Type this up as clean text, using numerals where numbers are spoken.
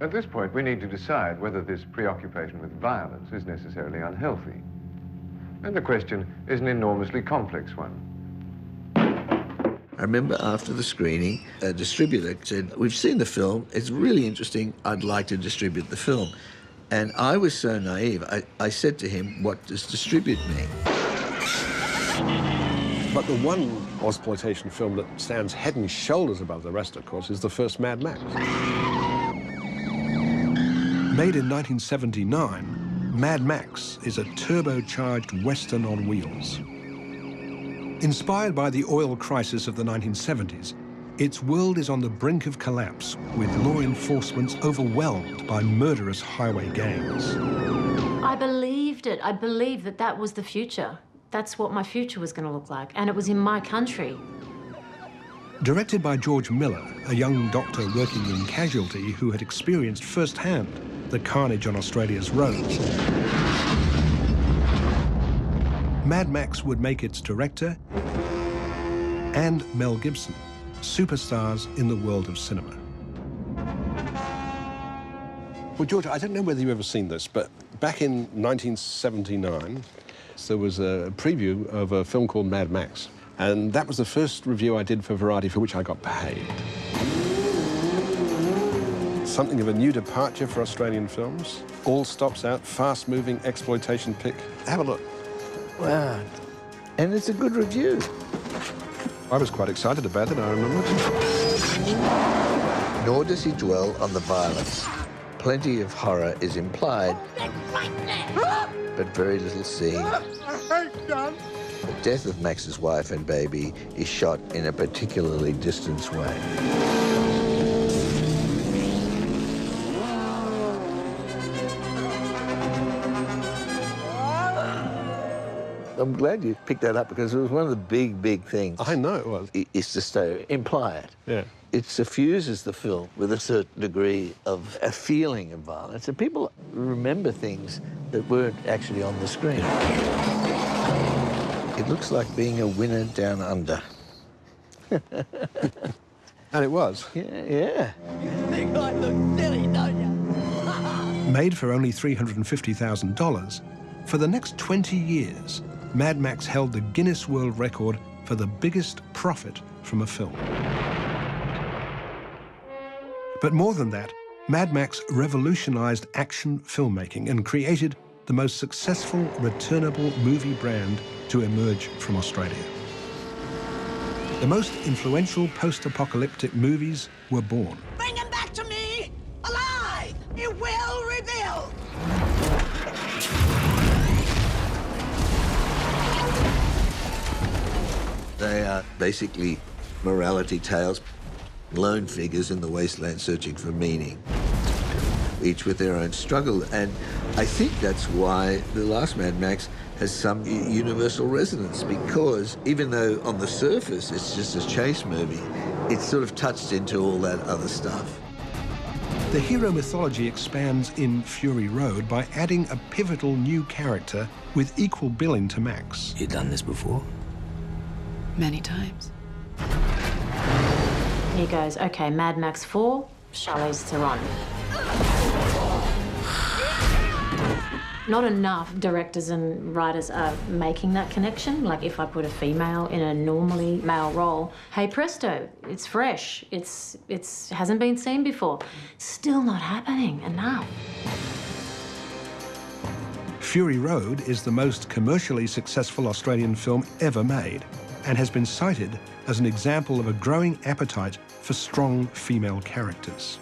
At this point, we need to decide whether this preoccupation with violence is necessarily unhealthy. And the question is an enormously complex one. I remember after the screening, a distributor said, "We've seen the film, it's really interesting, I'd like to distribute the film." And I was so naive, I said to him, "What does distribute mean?" But the one exploitation film that stands head and shoulders above the rest, of course, is the first Mad Max. Made in 1979, Mad Max is a turbocharged Western on wheels. Inspired by the oil crisis of the 1970s, its world is on the brink of collapse, with law enforcement overwhelmed by murderous highway gangs. I believed it. I believed that that was the future. That's what my future was going to look like, and it was in my country. Directed by George Miller, a young doctor working in casualty who had experienced firsthand the carnage on Australia's roads, Mad Max would make its director and Mel Gibson superstars in the world of cinema. Well, George, I don't know whether you've ever seen this, but back in 1979, there was a preview of a film called Mad Max, and that was the first review I did for Variety, for which I got paid. Something of a new departure for Australian films. All stops out, fast-moving exploitation pick. Have a look. Wow. And it's a good review. I was quite excited about it, I remember. Nor does he dwell on the violence. Plenty of horror is implied, but very little seen. The death of Max's wife and baby is shot in a particularly distant way. I'm glad you picked that up, because it was one of the big things. I know it was. Is to stay, imply it. Yeah. It suffuses the film with a certain degree of a feeling of violence, and people remember things that weren't actually on the screen. It looks like being a winner down under. And it was. Yeah. You think I look silly, don't you? Made for only $350,000, for the next 20 years, Mad Max held the Guinness World Record for the biggest profit from a film. But more than that, Mad Max revolutionized action filmmaking and created the most successful returnable movie brand to emerge from Australia. The most influential post-apocalyptic movies were born. Bring him back to me, alive! It will reveal! They are basically morality tales, lone figures in the wasteland searching for meaning, each with their own struggle. And I think that's why the last Mad Max has some universal resonance, because even though on the surface it's just a chase movie, it's sort of touched into all that other stuff. The hero mythology expands in Fury Road by adding a pivotal new character with equal billing to Max. You done this before? Many times. He goes, okay, Mad Max 4, Charlize Theron. Not enough directors and writers are making that connection. Like, if I put a female in a normally male role, hey presto, it's fresh, it's hasn't been seen before. Still not happening enough. Fury Road is the most commercially successful Australian film ever made, and has been cited as an example of a growing appetite for strong female characters.